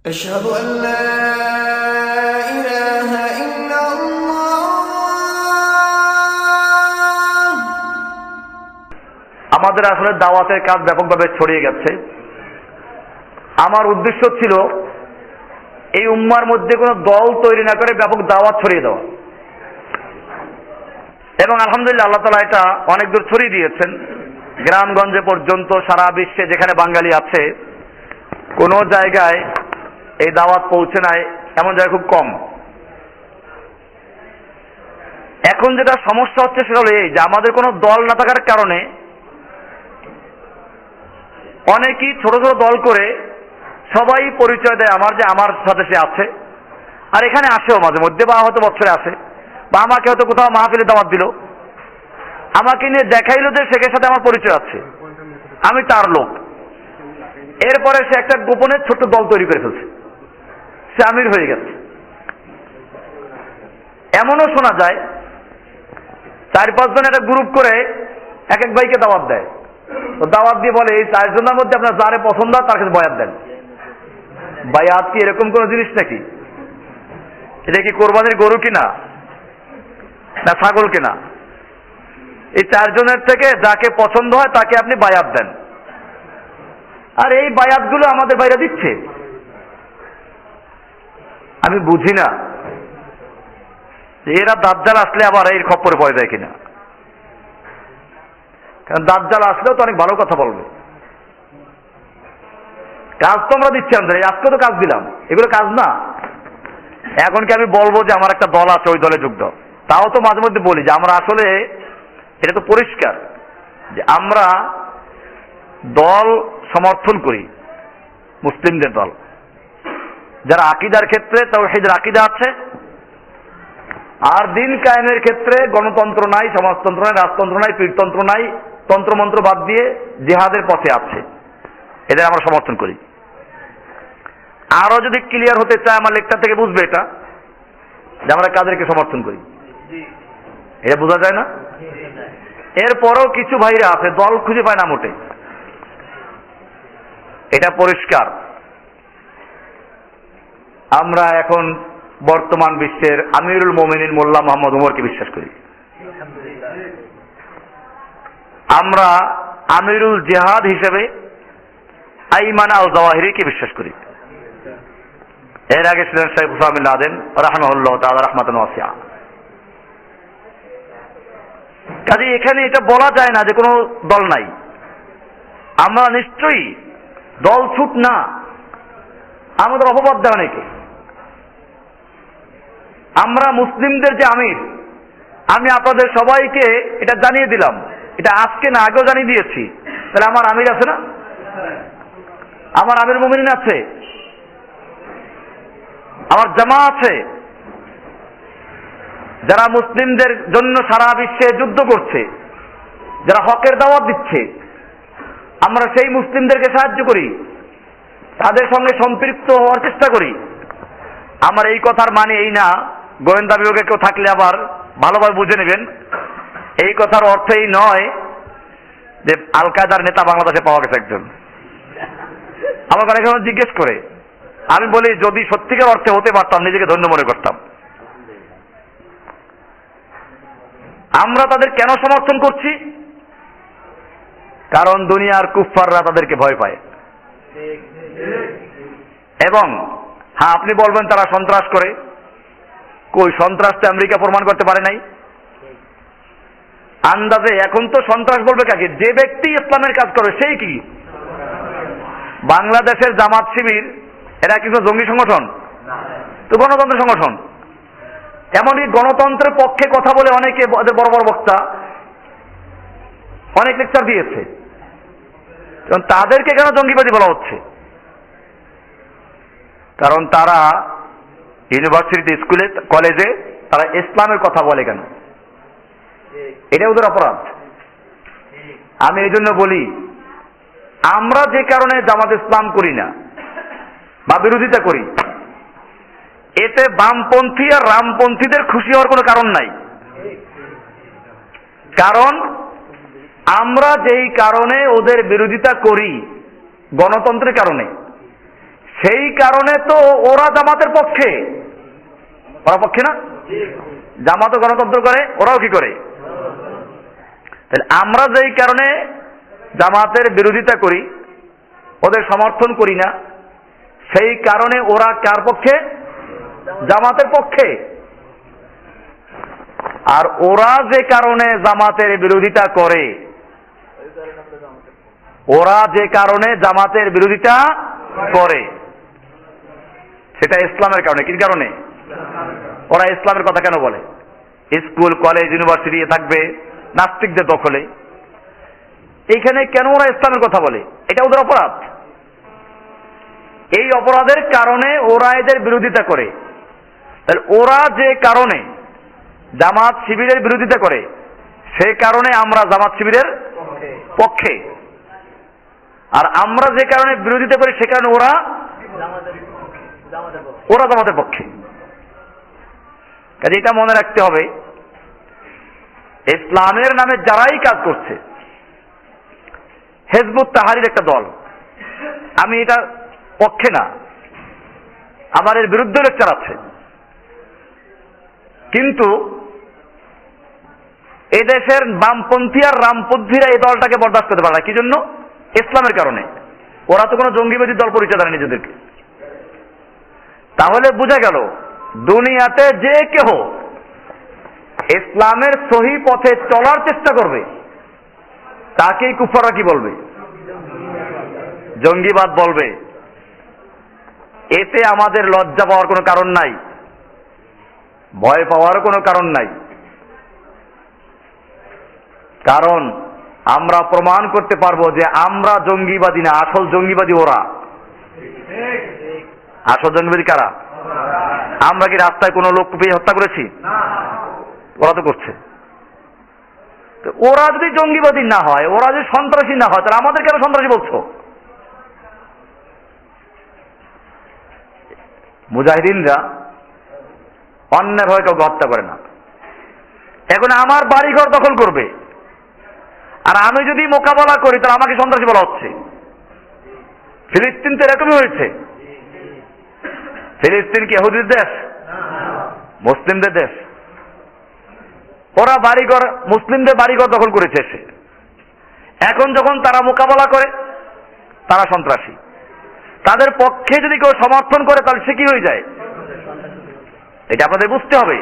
أشهد أن لا إله إلا الله। আমাদের আসলে দাওয়াতের কাজ ব্যাপকভাবে ছড়িয়ে গেছে। আমার উদ্দেশ্য ছিল এই উম্মার মধ্যে কোনো দল তৈরি না করে ব্যাপক দাওয়াত ছড়িয়ে দেওয়া, এবং আলহামদুলিল্লাহ আল্লাহ তাআলা এটা অনেক দূর ছড়িয়ে দিয়েছেন। গ্রামগঞ্জে পর্যন্ত সারা বিশ্বে যেখানে বাঙালি আছে কোনো জায়গায় এই দাওয়াত পৌঁছে নাই এমন জায়গা খুব কম। এখন যেটা সমস্যা হচ্ছে সেটা হলো এই যে আমাদের কোনো দল না থাকার কারণে অনেকেই ছোট ছোট দল করে সবাই পরিচয় দেয় আমার সাথে সে আছে, আর এখানে আসেও মাঝে মধ্যে, বা হয়তো বছরে আসে, বা আমাকে হয়তো কোথাও মাহফিলে দাওয়াত দিল, আমাকে নিয়ে দেখাইলো যে শেখের সাথে আমার পরিচয় আছে, আমি তার লোক। এরপরে সে একটা গোপনে ছোট্ট দল তৈরি করে ফেলছে, সে আমির হয়ে গেছে। এমনও শোনা যায় 4-5 জন একটা গ্রুপ করে এক এক ভাইকে দাওয়াত দেয়, তো দাওয়াত দিয়ে বলে এই 4 জনের মধ্যে আপনার যারে পছন্দ হয় তার কাছে বয়াত দেন। বায়াত কি এরকম কোন জিনিস নাকি? এটা কি কোরবানির গরু কিনা না ছাগল কিনা? এই 4 জনের থেকে যাকে পছন্দ হয় তাকে আপনি বায়াত দেন। আর এই বায়াতগুলো আমাদের বাইরে দিচ্ছে। আমি বুঝি না এরা দাজ্জাল আসলে আবার এর খপ্পরে পড়ে যায় কিনা, কারণ দাজ্জাল আসলেও তো অনেক ভালো কথা বলবে। কাজ তো আমরা দিচ্ছি, আমাদের আজকে তো কাজ দিলাম, এগুলো কাজ না। এখন কি আমি বলবো যে আমার একটা দল আছে ওই দলে যোগ দাও? তাও তো মাঝে মধ্যে বলি যে আমরা আসলে, এটা তো পরিষ্কার যে আমরা দল সমর্থন করি, মুসলিমদের দল যারা আকীদার ক্ষেত্রে তাওহীদের আকীদা আছে, আর দিন কায়েমের ক্ষেত্রে গণতন্ত্র নাই, সমাজতন্ত্র নাই, রাজতন্ত্র নাই, পীরতন্ত্র নাই, তন্ত্রমন্ত্র বাদ দিয়ে জিহাদের পথে আছে, এদের আমরা সমর্থন করি। আরো যদি ক্লিয়ার হতে চায় আমার লেকচার থেকে বুঝবে এটা যে আমরা কাদেরকে সমর্থন করি, এটা বোঝা যায় না? এরপরও কিছু ভাইরা আছে দল খুঁজে পায় না মোটে, এটা পরিষ্কার। আমরা এখন বর্তমান বিশ্বের আমিরুল মোমিনিন মোল্লা মোহাম্মদ ওমরকে বিশ্বাস করি, আমরা আমিরুল জিহাদ হিসেবে আইমান আল জাওয়াহিরিকে বিশ্বাস করি। এর আগে ছিলেন শেখ উসামা বিন লাদেন রাহিমাহুল্লাহ তাআলা রাহমাতান ওয়াসিআ। কাজে এখানে এটা বলা যায় না যে কোনো দল নাই। আমরা নিশ্চয়ই দল ছুট না, আমাদের অপবাদ দেয় অনেকে। আমরা মুসলিমদের যে আমির, আমি আপনাদের সবাইকে এটা জানিয়ে দিলাম, এটা আজকে না আগেও জানিয়ে দিয়েছি। তাহলে আমার আমির আছে না? আমার আমির মুমিনিন আছে, আমার জামা আছে, যারা মুসলিমদের জন্য সারা বিশ্বে যুদ্ধ করছে, যারা হকের দাওয়াত দিচ্ছে, আমরা সেই মুসলিমদেরকে সাহায্য করি, তাদের সঙ্গে সম্পৃক্ত হওয়ার চেষ্টা করি। আমার এই কথার মানে এই না, গোয়েন্দা বিভাগে কেউ থাকলে আবার ভালোভাবে বুঝে নেবেন, এই কথার অর্থ এই নয় যে আল কায়দার নেতা বাংলাদেশে পাওয়া গেছে একজন। আমাকে অনেক সময় জিজ্ঞেস করে, আমি বলি যদি সত্যিকার অর্থে হতে পারতাম নিজেকে ধন্য মনে করতাম। আমরা তাদের কেন সমর্থন করছি? কারণ দুনিয়ার কুফফাররা তাদেরকে ভয় পায়। এবং হ্যাঁ, আপনি বলবেন তারা সন্ত্রাস করে, কই সন্ত্রাসটা আমেরিকা প্রমাণ করতে পারে নাই? আন্দাজে এখন তো সন্ত্রাস বলবে কাকে? যে ব্যক্তি ইসলামের কাজ করে সেই কি? বাংলাদেশের জামাত শিবির এরা কিছু জঙ্গি সংগঠন তো গণতন্ত্র সংগঠন। এমনকি গণতন্ত্রের পক্ষে কথা বলে অনেকে, বড় বড় বক্তা অনেক লেকচার দিয়েছে, তাদেরকে কেন জঙ্গিবাদী বলা হচ্ছে? কারণ তারা ইউনিভার্সিটিতে, স্কুলে, কলেজে তারা ইসলামের কথা বলে কেন? এটা ওদের অপরাধ। আমি এই জন্য বলি, আমরা যে কারণে জামাত ইসলাম করি না বা বিরোধিতা করি, এতে বামপন্থী আর রামপন্থীদের খুশি হওয়ার কোনো কারণ নাই। কারণ আমরা যেই কারণে ওদের বিরোধিতা করি, গণতন্ত্রের কারণে, সেই কারণে তো ওরা জামাতের পক্ষে, ওরা পক্ষে না? জামাতও গণতন্ত্র করে, ওরাও কি করে? তাহলে আমরা যেই কারণে জামাতের বিরোধিতা করি, ওদের সমর্থন করি না, সেই কারণে ওরা কার পক্ষে? জামাতের পক্ষে। আর ওরা যে কারণে জামাতের বিরোধিতা করে, ওরা যে কারণে জামাতের বিরোধিতা করে সেটা ইসলামের কারণে। কি কারণে? ওরা ইসলামের কথা কেন বলে? স্কুল, কলেজ, ইউনিভার্সিটি থাকবে নাস্তিকদের দখলে, এইখানে কেন ওরা ইসলামের কথা বলে? এটা ওদের অপরাধ। এই অপরাধের কারণে ওরা এদের বিরোধিতা করে। তাহলে ওরা যে কারণে জামাত শিবিরের বিরোধিতা করে, সে কারণে আমরা জামাত শিবিরের পক্ষে। আর আমরা যে কারণে বিরোধিতা করি, সে কারণে ওরা জামাতের পক্ষে। কাজে এটা মনে রাখতে হবে, ইসলামের নামে যারাই কাজ করছে, হিজবুত তাহরীর একটা দল, আমি এটা পক্ষে না, আমার এর বিরুদ্ধে লেকচার আছে, কিন্তু এদেশের বামপন্থী আর রামপন্থীরা এই দলটাকে বরদাস্ত করতে পারে না। কি জন্য? ইসলামের কারণে। ওরা তো কোনো জঙ্গিবাদী দল পরিচয় দেয় নিজেদেরকে। তাহলে বোঝা গেল, দুনিয়াতে যে কেহ ইসলামের সহি পথে চলার চেষ্টা করবে, তাকেই কুফাররা কি বলবে? জঙ্গিবাদ বলবে। এতে আমাদের লজ্জা পাওয়ার কোনো কারণ নাই, ভয় পাওয়ার কোনো কারণ নাই। কারণ আমরা প্রমাণ করতে পারবো যে আমরা জঙ্গিবাদী না, আসল জঙ্গিবাদী ওরা। আসল জঙ্গিবাদী কারা? আমরা কি রাস্তায় কোনো লোক কুপিয়ে হত্যা করেছি? ওরা তো করছে। ওরা যদি জঙ্গিবাদী না হয়, ওরা যদি সন্ত্রাসী না হয়, তাহলে আমাদের কেন সন্ত্রাসী বলছো? মুজাহিদিনরা অন্যের হয়ে কাউকে হত্যা করে না। এখন আমার বাড়িঘর দখল করবে, আর আমি যদি মোকাবেলা করি, তাহলে আমাকে সন্ত্রাসী বলা হচ্ছে। ফিলিস্তিন তো এরকমই হয়েছে। ফিলিস্তিন কি ইহুদির দেশ? মুসলিমদের দেশ। ওরা বাড়িঘর, মুসলিমদের বাড়িঘর দখল করেছে এসে। এখন যখন তারা মোকাবেলা করে, তারা সন্ত্রাসী। তাদের পক্ষে যদি কেউ সমর্থন করে, তাহলে সে কি হয়ে যায়? এটা আপনাদের বুঝতে হবে।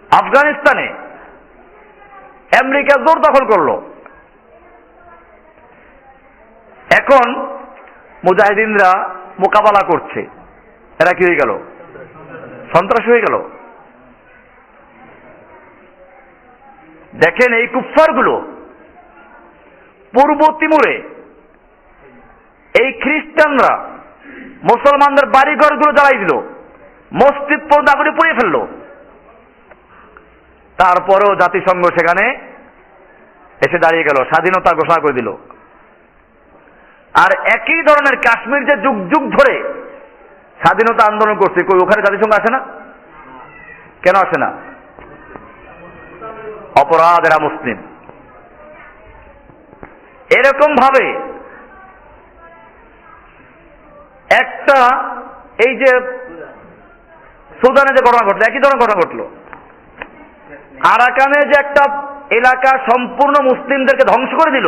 আফগানিস্তানে আমেরিকা জোর দখল করলো, এখন মুজাহিদিনরা মোকাবেলা করছে, এরা কি হয়ে গেল? সন্ত্রাসী হয়ে গেল। দেখেন, এই কুফফারগুলো পূর্ব তিমুরে এই খ্রিস্টানরা মুসলমানদের বাড়িঘরগুলো জ্বালাই দিল, মসজিদ পর্যন্ত আগুনে পুড়িয়ে ফেললো। তারপরেও জাতিসংঘ সেখানে এসে দাঁড়িয়ে গেল, স্বাধীনতা ঘোষণা করে দিল। আর একই ধরনের কাশ্মীর যে যুগ যুগ ধরে স্বাধীনতা আন্দোলন করছে, কই ওখানে জাতিসংঘ আসে না? কেন আসে না? অপরাধ, এরা মুসলিম। এরকম ভাবে একটা, এই যে সুদানে যে ঘটনা ঘটলো, একই ধরনের ঘটনা ঘটলো। আরাকানে যে একটা এলাকা সম্পূর্ণ মুসলিমদেরকে ধ্বংস করে দিল,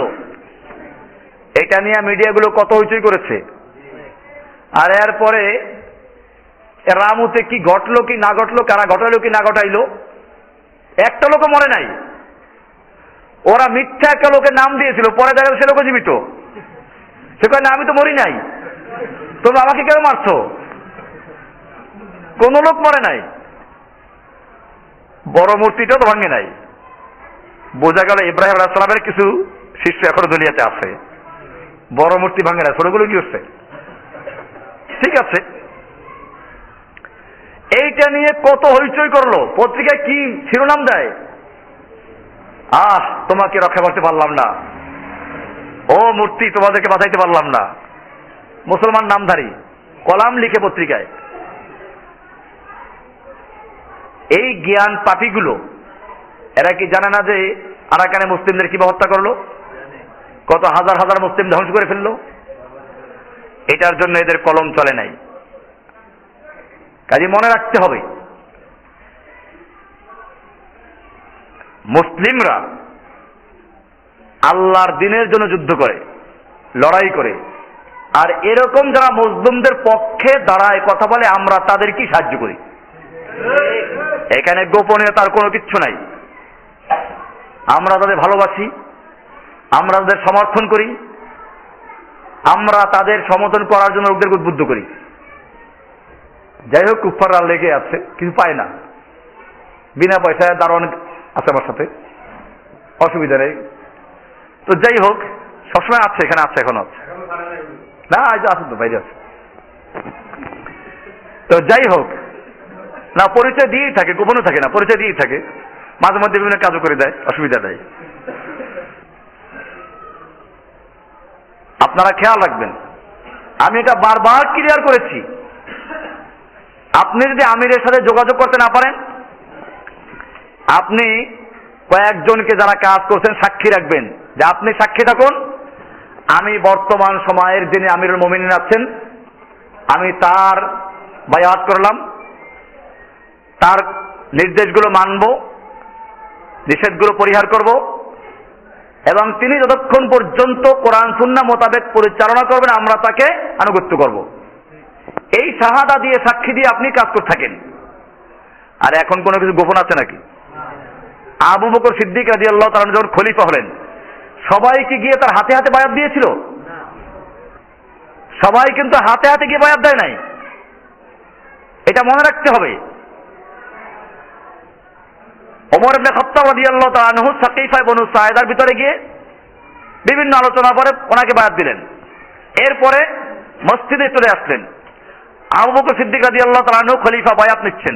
এটা নিয়ে মিডিয়াগুলো কত হইচই করেছে। আর এরপরে রামুতে কি ঘটলো কি না ঘটলো, কারা ঘটাইলো কি না ঘটাইলো, একটা লোকও মরে নাই। ওরা মিথ্যা একটা লোকের নাম দিয়েছিল, পরে দেখা গেল সে লোক জীবিত। সে কয় না, আমি তো মরি নাই, তোমরা আমাকে কেন মারছো? কোন লোক মরে নাই, বড় মূর্তিটাও তো ভাঙে নাই। বোঝা গেল ইব্রাহিম আলাইহিস সালামের কিছু শিষ্য এখনো দুনিয়াতে আছে, বড় মূর্তি ভাঙে না, ছোটগুলো কি হচ্ছে? ঠিক আছে, এইটা নিয়ে কত হইচই করলো, পত্রিকায় কি শিরোনাম দেয়, তোমাকে রক্ষা করতে পারলাম না, ও মূর্তি তোমাদেরকে বাঁচাইতে পারলাম না। মুসলমান নামধারী কলাম লিখে পত্রিকায়। এই জ্ঞান পাপীগুলো এরা কি জানে না যে আরাকানে মুসলিমদের কিভাবে হত্যা করলো, কত হাজার হাজার মুসলিম ধ্বংস করে ফেললো? এটার জন্য এদের কলম চলে নাই। কাজে মনে রাখতে হবে, মুসলিমরা আল্লাহর দ্বীনের জন্য যুদ্ধ করে, লড়াই করে, আর এরকম যারা মুসলিমদের পক্ষে দাঁড়ায় কথা বলে আমরা তাদেরকে সাহায্য করি। এখানে গোপনীয়তার কোনো কিচ্ছু নাই। আমরা তাদের ভালোবাসি, আমরা তাদের সমর্থন করি, আমরা তাদের সমর্থন করার জন্য লোকদের উদ্বুদ্ধ করি। যাই হোক, কুফাররা লেগে আছে, কিছু পায় না, বিনা পয়সায় দারোয়ান আছে আমার সাথে, অসুবিধা নেই। তো যাই হোক, সবসময় আছে, এখানে আছে, এখনো আছে না, আজ আছে তো, বাইরে আছে। তো যাই হোক না, পরিচয় দিয়েই থাকে, গোপনও থাকে না, পরিচয় দিয়েই থাকে, মাঝে মধ্যে বিভিন্ন কাজও করে দেয়, অসুবিধা নেই। আপনারা খেয়াল রাখবেন, আমি এটা বারবার ক্লিয়ার করেছি, আপনি যদি আমিরের সাথে যোগাযোগ করতে না পারেন, আপনি কয়েকজনকে যারা কাজ করছেন সাক্ষী রাখবেন, যে আপনি সাক্ষী থাকুন আমি বর্তমান সময়ের যিনি আমিরুল মুমিনিন আছেন আমি তার বায়াত করলাম, তার নির্দেশগুলো মানব, নিষেধগুলো পরিহার করব, এবং তিনি যতক্ষণ পর্যন্ত কোরআন সুন্নাহ মোতাবেক পরিচালনা করবেন আমরা তাকে আনুগত্য করব। এই শাহাদা দিয়ে, সাক্ষী দিয়ে আপনি কাজ করে থাকেন। আর এখন কোনো কিছু গোপন আছে নাকি? আবু বকর সিদ্দিক রাদিয়াল্লাহু তাআলা যখন খলিফা হলেন, সবাইকে গিয়ে তার হাতে হাতে বায়াত দিয়েছিল? সবাই কিন্তু হাতে হাতে গিয়ে বায়াত দেয় নাই, এটা মনে রাখতে হবে। ওমর ইবনে খাত্তাব রাদিয়াল্লাহু তাআলা আনহু সাকিফা বনু সায়েদার ভিতরে গিয়ে বিভিন্ন আলোচনা করে ওনাকে বায়াত দিলেন। এরপরে মসজিদে চলে আসলেন, আবু বকর সিদ্দিক রাদিয়াল্লাহু তাআলা আনহু খলিফা বায়াত নিচ্ছেন।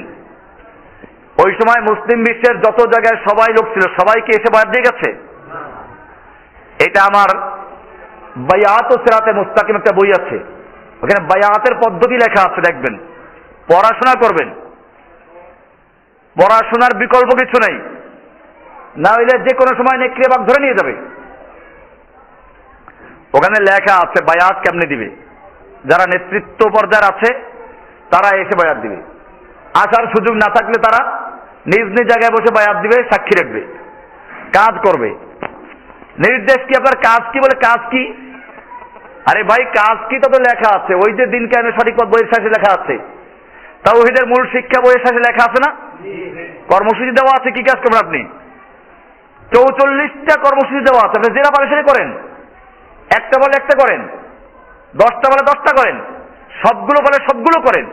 ওই সময় মুসলিম বিশ্বের যত জায়গায় সবাই লোক ছিল সবাইকে এসে বায়াত দিয়ে গেছে? এটা আমার বায়াত ও সিরাতে মুস্তাকিম একটা বই আছে, ওখানে বায়াতের পদ্ধতি লেখা আছে, দেখবেন, পড়াশোনা করবেন, পড়াশোনার বিকল্প কিছু নেই, না হইলে যে কোনো সময় নেকড়ে বাঘ ধরে নিয়ে যাবে। ওখানে লেখা আছে বায়াত কেমনে দিবে, যারা নেতৃত্ব পর্যায়ে আছে তারা এসে বায়াত দিবে, আসার সুযোগ না থাকলে তারা নিজ নিজ জায়গায় বসে বায়াত দিবে, সাক্ষী রাখবে, কাজ করবে। নির্দেশ কি, আপনার কাজ কি? বলে কাজ কি? আরে ভাই, কাজ কি তো লেখা আছে, ওই যে দিন কেন সঠিক পথ বইয়ের শেষে লেখা আছে, তাওহীদের মূল শিক্ষা বইয়ের শেষে লেখা আছে না? কর্মসূচি দেওয়া আছে, কি কাজ করবেন আপনি? 44টা কর্মসূচি দেওয়া আছে, আপনি যেটা পারেন সেটা করেন, একটা বলে একটা করেন, 10টা বলে 10টা করেন, সবগুলো বলে সবগুলো করেন।